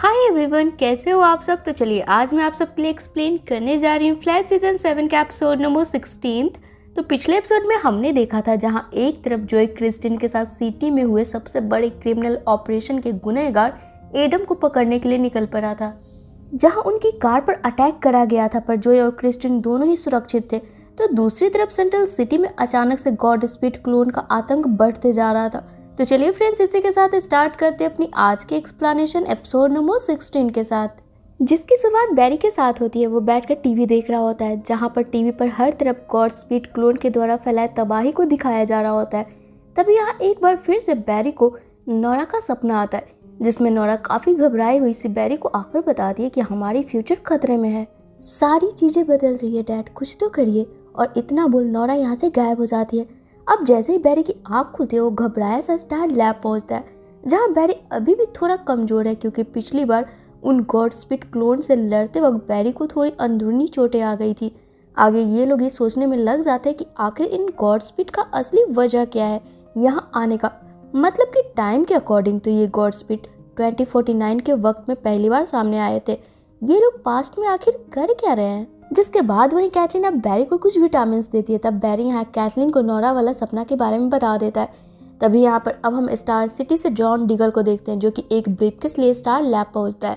Hi everyone, कैसे हो आप सब। तो चलिए आज मैं आप सबके लिए एक्सप्लेन करने जा रही हूँ फ्लैश सीजन 7 का एपिसोड नंबर 16। तो पिछले एपिसोड में हमने देखा था जहाँ एक तरफ जोई क्रिस्टिन के साथ सिटी में हुए सबसे बड़े क्रिमिनल ऑपरेशन के गुनहगार एडम को पकड़ने के लिए निकल पड़ा था, जहाँ उनकी कार पर अटैक करा गया था, पर जोई और क्रिस्टिन दोनों ही सुरक्षित थे। तो दूसरी तरफ सेंट्रल सिटी में अचानक से गॉड स्पीड क्लोन का आतंक बढ़ते जा रहा था। तो चलिए फ्रेंड्स, इसी के साथ स्टार्ट करते हैं अपनी आज की एक्सप्लेनेशन एपिसोड नंबर 16 के साथ, जिसकी शुरुआत बैरी के साथ होती है। वो बैठकर टीवी देख रहा होता है, जहां पर टीवी पर हर तरफ गॉड स्पीड क्लोन के द्वारा फैलाए तबाही को दिखाया जा रहा होता है। तभी यहाँ एक बार फिर से बैरी को नोरा का सपना आता है, जिसमें नोरा काफी घबराई हुई सी बैरी को आकर बताती है कि हमारी फ्यूचर खतरे में है, सारी चीजें बदल रही है डैड, कुछ तो करिए। और इतना बोल नोरा यहाँ से गायब हो जाती है। अब जैसे ही बैरी की आंख खुलती है, वो घबराया सा स्टार लैब पहुंचता है, जहां बैरी अभी भी थोड़ा कमजोर है, क्योंकि पिछली बार उन गॉड स्पीड क्लोन से लड़ते वक्त बैरी को थोड़ी अंदरूनी चोटें आ गई थी। आगे ये लोग ये सोचने में लग जाते हैं कि आखिर इन गॉड स्पीड का असली वजह क्या है यहाँ आने का। मतलब कि टाइम के अकॉर्डिंग तो ये गॉड स्पीड 2049 के वक्त में पहली बार सामने आए थे। ये लोग पास्ट में आखिर कर क्या रहे हैं। जिसके बाद वहीं कैथलीन अब बैरी को कुछ विटामिन देती है। तब बैरी यहाँ कैथलीन को नोरा वाला सपना के बारे में बता देता है। तभी यहाँ पर अब हम स्टार सिटी से जॉन डिगल को देखते हैं, जो कि एक ब्रीफकेस लिए स्टार लैब पहुंचता है।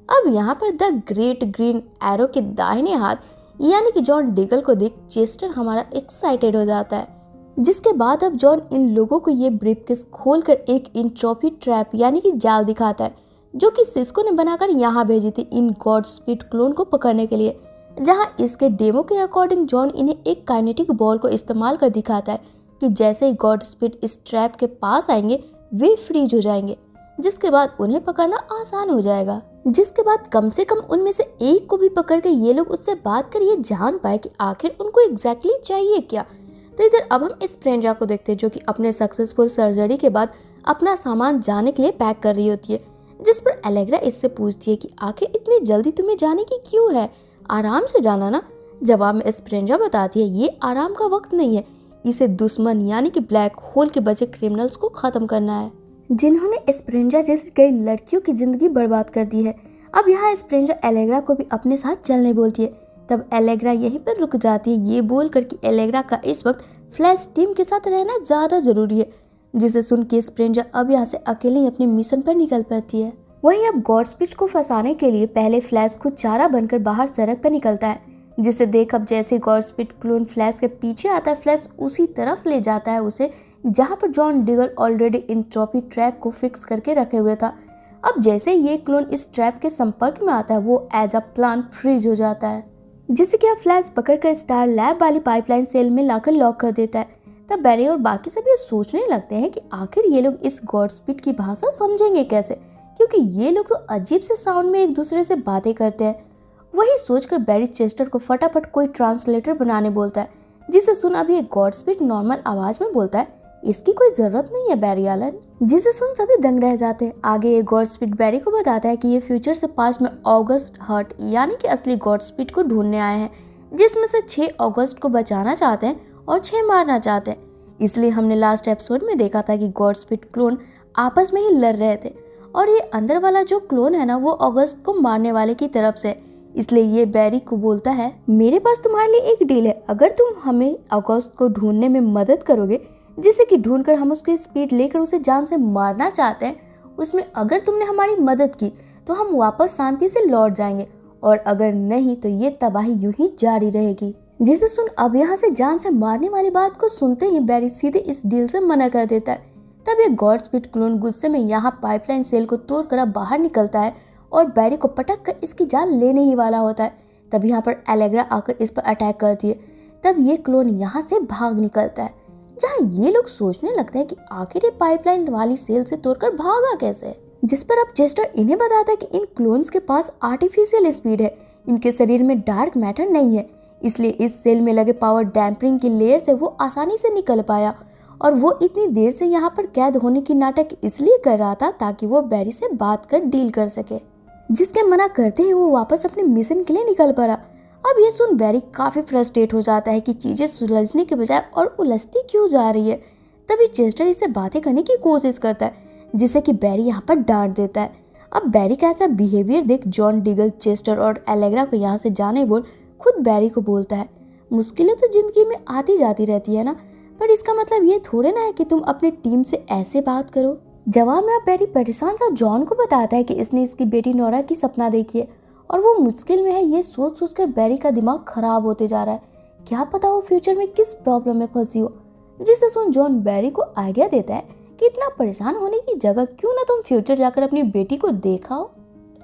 अब यहाँ पर द ग्रेट ग्रीन एरो के दाहिने हाथ यानी कि जॉन डिगल को देख चेस्टर हमारा एक्साइटेड हो जाता है। जिसके बाद अब जॉन इन लोगों को ये ब्रीफकेस खोलकर एक इंट्रोपी ट्रैप यानी कि जाल दिखाता है, जो कि सिस्को ने बनाकर यहाँ भेजी थी इन गॉड स्पीड क्लोन को पकड़ने के लिए। जहां इसके डेमो के अकॉर्डिंग जॉन इन्हें एक काइनेटिक बॉल को इस्तेमाल कर दिखाता है कि जैसे ही गॉड स्पीड इस ट्रैप के पास आएंगे वे फ्रीज हो जाएंगे, जिसके बाद उन्हें पकड़ना आसान हो जाएगा। जिसके बाद कम से कम उनमें से एक को भी पकड़ के ये लोग उससे बात कर ये जान पाए कि आखिर उनको एग्जैक्टली चाहिए क्या। तो इधर अब हम स्प्रेंजा को देखते हैं, जो कि अपने सक्सेसफुल सर्जरी के बाद अपना सामान जाने के लिए पैक कर रही होती है। जिस पर एलेग्रा इससे पूछती है कि आखिर इतनी जल्दी तुम्हें जाने की क्यों है, आराम से जाना ना। जवाब में स्प्रेंजा बताती है ये आराम का वक्त नहीं है, इसे दुश्मन यानी कि ब्लैक होल के बचे क्रिमिनल्स को खत्म करना है, जिन्होंने स्प्रेंजा जैसी कई लड़कियों की जिंदगी बर्बाद कर दी है। अब यहाँ स्प्रेंजा एलेग्रा को भी अपने साथ चलने बोलती है। तब एलेग्रा यहीं पर रुक जाती है, ये बोलकर कि एलेग्रा का इस वक्त फ्लैश टीम के साथ रहना ज्यादा जरूरी है। जिसे सुन के स्प्रेंजा अब यहाँ से अकेले अपने मिशन पर निकल पाती है। वहीं अब गॉड स्पीड को फंसाने के लिए पहले फ्लैश खुद चारा बनकर बाहर सड़क पर निकलता है, जिसे देख अब जैसे गॉड स्पीड क्लोन फ्लैश के पीछे आता है, फ्लैश उसी तरफ ले जाता है उसे, जहां पर जॉन डिगल ऑलरेडी इंट्रोपी ट्रैप को फिक्स करके रखे हुए था। अब जैसे ये क्लोन इस ट्रैप के संपर्क में आता है, वो एज अ प्लान फ्रीज हो जाता है, जिसे क्या फ्लैश पकड़कर स्टार लैब वाली पाइपलाइन सेल में लाकर लॉक कर देता है। तब बैरी और बाकी सब ये सोचने लगते हैं कि आखिर ये लोग इस गॉड स्पीड की भाषा समझेंगे कैसे, क्योंकि ये लोग तो अजीब से साउंड में एक दूसरे से बातें करते हैं। वही सोचकर बैरी चेस्टर को फटाफट कोई ट्रांसलेटर बनाने बोलता है, जिसे सुन अब ये गॉड स्पीड नॉर्मल आवाज में बोलता है इसकी कोई जरूरत नहीं है बैरी आलन। जिसे सुन सभी दंग रह जाते हैं। आगे ये गॉड स्पीड बैरी को बताता है कि ये फ्यूचर से पास्ट में ऑगस्ट हर्ट यानी कि असली गॉड स्पीड को ढूंढने आए हैं, जिसमें से 6 अगस्त को बचाना चाहते हैं और 6 मारना चाहते हैं। इसलिए हमने लास्ट एपिसोड में देखा था कि गॉड स्पीड क्लोन आपस में ही लड़ रहे थे, और ये अंदर वाला जो क्लोन है ना, वो अगस्त को मारने वाले की तरफ से। इसलिए ये बैरी को बोलता है मेरे पास तुम्हारे लिए एक डील है, अगर तुम हमें अगस्त को ढूंढने में मदद करोगे, जिसे कि ढूंढकर हम उसकी स्पीड लेकर उसे जान से मारना चाहते हैं, उसमें अगर तुमने हमारी मदद की तो हम वापस शांति से लौट जाएंगे, और अगर नहीं तो ये तबाही यूं ही जारी रहेगी। जिसे सुन अब यहाँ से जान से मारने वाली बात को सुनते ही बैरी सीधे इस डील से मना कर देता है। तब ये गॉड स्पीड क्लोन गुस्से में यहाँ पाइपलाइन सेल को तोड़कर बाहर निकलता है और बैरी को पटक कर इसकी जान लेने ही वाला होता है। तब यहाँ पर एलेग्रा आकर इस पर अटैक करती है। तब ये क्लोन यहाँ से भाग निकलता है, जहाँ ये लोग सोचने लगते हैं कि आखिर ये पाइपलाइन वाली सेल से तोड़कर भागा कैसे। जिस पर अब चेस्टर इन्हें बताता है कि इन क्लोन्स के पास आर्टिफिशियल स्पीड है, इनके शरीर में डार्क मैटर नहीं है, इसलिए इस सेल में लगे पावर डैम्परिंग की लेयर से वो आसानी से निकल पाया, और वो इतनी देर से यहाँ पर कैद होने की नाटक इसलिए कर रहा था ताकि वो बैरी से बात कर डील कर सके, जिसके मना करते ही वो वापस अपने मिशन के लिए निकल पड़ा। अब ये सुन बैरी काफी फ्रस्ट्रेट हो जाता है कि चीजें सुलझने के बजाय और उलझती क्यों जा रही है। तभी चेस्टर इसे बातें करने की कोशिश करता है, जिसे कि बैरी यहाँ पर डांट देता है। अब बैरी का ऐसा बिहेवियर देख जॉन डिगल चेस्टर और एलेग्रा को यहाँ से जाने बोल खुद बैरी को बोलता है, मुश्किलें तो जिंदगी में आती जाती रहती है ना, पर इसका मतलब ये थोड़े ना है कि तुम अपने टीम से ऐसे बात करो। जवाब में अब बैरी परेशान सा जॉन को बताता है कि इसने इसकी बेटी नोरा की सपना देखी है और वो मुश्किल में है। ये सोच सोच कर बैरी का दिमाग खराब होते जा रहा है, क्या पता वो फ्यूचर में किस प्रॉब्लम में फंसी हो। जिसे सुन जॉन बैरी को आइडिया देता है कि इतना परेशान होने की जगह क्यों ना तुम फ्यूचर जाकर अपनी बेटी को देखाओ।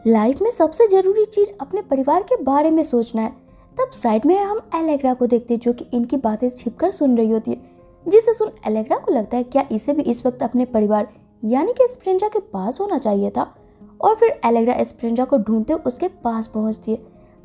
लाइफ में सबसे जरूरी चीज अपने परिवार के बारे में सोचना है। तब साइड में हम एलेग्रा को देखते हैं जो कि इनकी बातें छिपकर सुन रही होती है। जिसे सुन एलेग्रा को लगता है क्या इसे भी इस वक्त अपने परिवार यानी कि एस्पेरेंजा के पास होना चाहिए था। और फिर एलेग्रा एस्पेरेंजा को ढूंढते उसके पास पहुंचती है,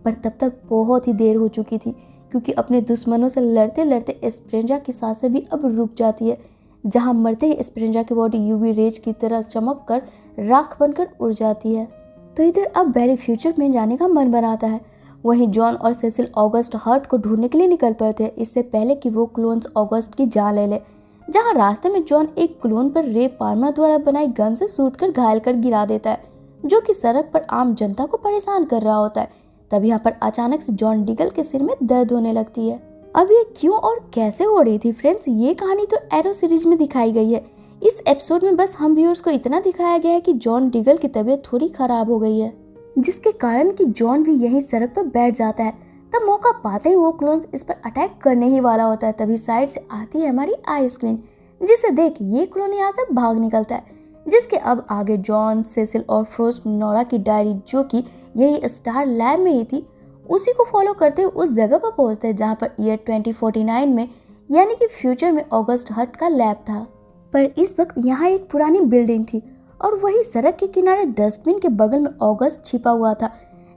पर तब तक बहुत ही देर हो चुकी थी क्योंकि अपने दुश्मनों से लड़ते लड़ते एस्पेरेंजा की सांसें भी अब रुक जाती है। जहां मरते ही एस्पेरेंजा की बॉडी यूवी रेज की तरह चमक कर राख बनकर उड़ जाती है। तो इधर अब बैरी फ्यूचर में जाने का मन बनाता है। वहीं जॉन और सेसिल ऑगस्ट हर्ट को ढूंढने के लिए निकल पड़ते हैं, इससे पहले कि वो क्लोन्स ऑगस्ट की जान ले ले। जहां रास्ते में जॉन एक क्लोन पर रे पार्मर द्वारा बनाई गन से शूट कर घायल कर गिरा देता है, जो कि सड़क पर आम जनता को परेशान कर रहा होता है। तब यहाँ पर अचानक से जॉन डिगल के सिर में दर्द होने लगती है। अब ये क्यों और कैसे हो रही थी फ्रेंड्स, ये कहानी तो एरो सीरीज में दिखाई गई है। इस एपिसोड में बस हम व्यूअर्स को इतना दिखाया गया है कि जॉन डिगल की तबीयत थोड़ी खराब हो गई है, जिसके कारण कि जॉन भी यही सड़क पर बैठ जाता है। तब मौका पाते ही वो क्लोन्स इस पर अटैक करने ही वाला होता है। तभी साइड से आती है हमारी आई स्क्रीन, जिसे देख ये क्लोन यहाँ से भाग निकलता है। जिसके अब आगे जॉन, सेसिल और फ्रोस्ट नोरा की डायरी, जो कि यही स्टार लैब में ही थी, उसी को फॉलो करते हुए उस जगह पर पहुंचते हैं जहाँ पर ईयर 2049 में यानी कि फ्यूचर में ऑगस्ट हर्ट का लैब था। पर इस वक्त यहाँ एक पुरानी बिल्डिंग थी और वही सड़क के किनारे डस्टबिन के बगल में ऑगस्ट छिपा हुआ था,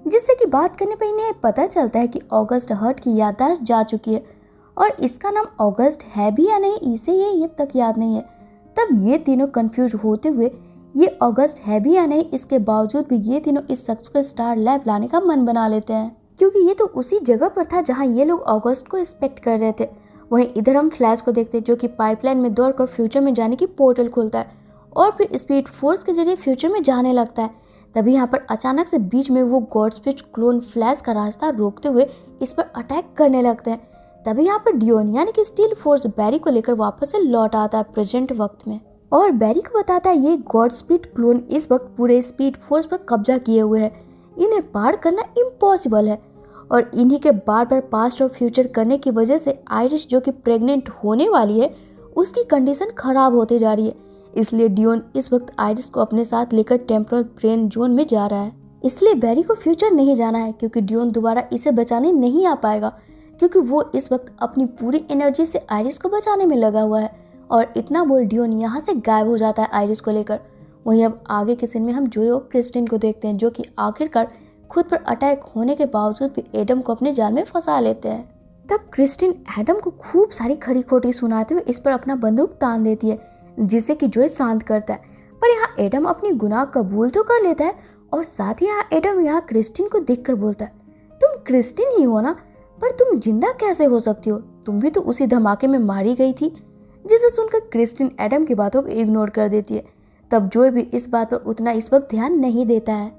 जिससे कि बात करने पर इन्हें पता चलता है कि ऑगस्ट हर्ट की याददाश्त जा चुकी है और इसका नाम ऑगस्ट है भी या नहीं इसे ये तक याद नहीं है। तब ये तीनों कंफ्यूज होते हुए ये ऑगस्ट है भी या नहीं इसके बावजूद भी ये तीनों इस शख्स को स्टार लैब लाने का मन बना लेते हैं, क्योंकि ये तो उसी जगह पर था जहां ये लोग ऑगस्ट को एक्सपेक्ट कर रहे थे। वहीं इधर हम फ्लैश को देखते हैं जो कि पाइपलाइन में दौड़कर फ्यूचर में जाने की पोर्टल खोलता है और फिर स्पीड फोर्स के जरिए फ्यूचर में जाने लगता है। तभी यहाँ पर अचानक से बीच में वो गॉड स्पीड क्लोन फ्लैश का रास्ता रोकते हुए इस पर अटैक करने लगते हैं। तभी यहाँ पर डियोन यानी कि स्टील फोर्स बैरी को लेकर वापस से लौट आता है प्रेजेंट वक्त में और बैरी को बताता है ये गॉड स्पीड क्लोन इस वक्त पूरे स्पीड फोर्स पर कब्जा किए हुए है, इन्हें पार करना इम्पॉसिबल है और इन्हीं के बार बार पास्ट और फ्यूचर करने की वजह से आयरिश जो कि प्रेग्नेंट होने वाली है उसकी कंडीशन खराब होते जा रही है। इसलिए डियोन इस वक्त आयरिश को अपने साथ लेकर टेम्पोरल ब्रेन जोन में जा रहा है। इसलिए बैरी को फ्यूचर नहीं जाना है क्योंकि डियोन दोबारा इसे बचाने नहीं आ पाएगा, क्योंकि वो इस वक्त अपनी पूरी एनर्जी से आयरिश को बचाने में लगा हुआ है। और इतना बोल डियोन यहाँ से गायब हो जाता है आयरिश को लेकर। वहीं अब आगे के सीन में हम जोई और क्रिस्टिन को देखते हैं जो कि आखिरकार खुद पर अटैक होने के बावजूद भी एडम को अपने जाल में फंसा लेते हैं। तब क्रिस्टिन एडम को खूब सारी खरी खोटी सुनाते हुए इस पर अपना बंदूक तान देती है, जिसे कि जोई शांत करता है। पर यहाँ एडम अपनी गुनाह कबूल तो कर लेता है और साथ ही यहाँ एडम यहाँ क्रिस्टिन को देखकर बोलता है, तुम क्रिस्टिन ही हो ना, पर तुम जिंदा कैसे हो सकती हो, तुम भी तो उसी धमाके में मारी गई थी। जिसे सुनकर क्रिस्टिन एडम की बातों को इग्नोर कर देती है। तब जोई भी इस बात पर उतना इस वक्त ध्यान नहीं देता है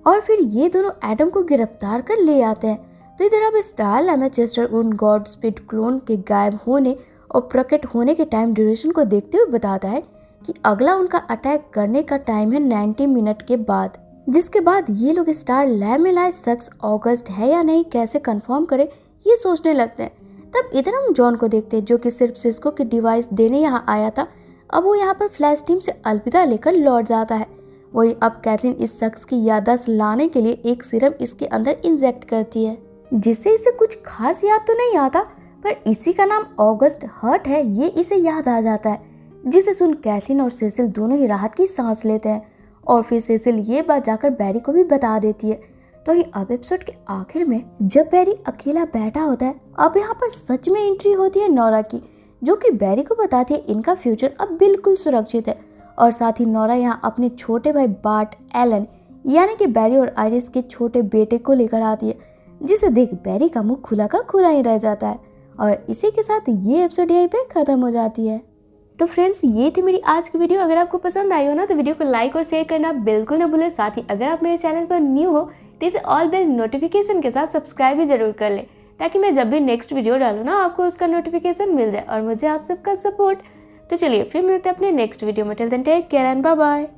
और फिर ये दोनों एडम को गिरफ्तार कर ले आते हैं। तो इधर अब स्टार लैब में चेस्टर उन गॉड स्पीड क्लोन के गायब होने और प्रकट होने के टाइम ड्यूरेशन को देखते हुए बताता है कि अगला उनका अटैक करने का टाइम है 90 मिनट के बाद, जिसके बाद ये लोग स्टार लैब में लाए शख्स ऑगस्ट है या नहीं कैसे कंफर्म करे ये सोचने लगते हैं। तब इधर हम जॉन को देखते हैं जो कि सिर्फ सिस्को की डिवाइस देने यहाँ आया था। अब वो यहाँ पर फ्लैश टीम से अलविदा लेकर लौट जाता है। वही अब कैथरीन इस शख्स की याददाश्त लाने के लिए एक सिरप इसके अंदर इंजेक्ट करती है, जिससे इसे कुछ खास याद तो नहीं आता, पर इसी का नाम ऑगस्ट हर्ट है ये इसे याद आ जाता है। जिसे सुन कैथरीन और सेसिल दोनों ही राहत की सांस लेते हैं और फिर सेसिल ये बात जाकर बैरी को भी बता देती है। तो ही अब एपिसोड के आखिर में जब बैरी अकेला बैठा होता है, अब यहाँ पर सच में एंट्री होती है नोरा की, जो कि बैरी को बताती है इनका फ्यूचर अब बिल्कुल सुरक्षित है। और साथ ही नोरा यहाँ अपने छोटे भाई बार्ट एलन यानी कि बैरी और आयरिस के छोटे बेटे को लेकर आती है, जिसे देख बैरी का मुंह खुला का खुला ही रह जाता है। और इसी के साथ ये एपिसोड यहीं पे खत्म हो जाती है। तो फ्रेंड्स ये थी मेरी आज की वीडियो। अगर आपको पसंद आई हो ना तो वीडियो को लाइक और शेयर करना बिल्कुल ना भूलें। साथ ही अगर आप मेरे चैनल पर न्यू हो तो इसे ऑल बेल नोटिफिकेशन के साथ सब्सक्राइब भी जरूर कर ले, ताकि मैं जब भी नेक्स्ट वीडियो डालूँ ना आपको उसका नोटिफिकेशन मिल जाए और मुझे आप सबका सपोर्ट। तो चलिए फिर मिलते हैं अपने नेक्स्ट वीडियो में। Till then take care and bye bye.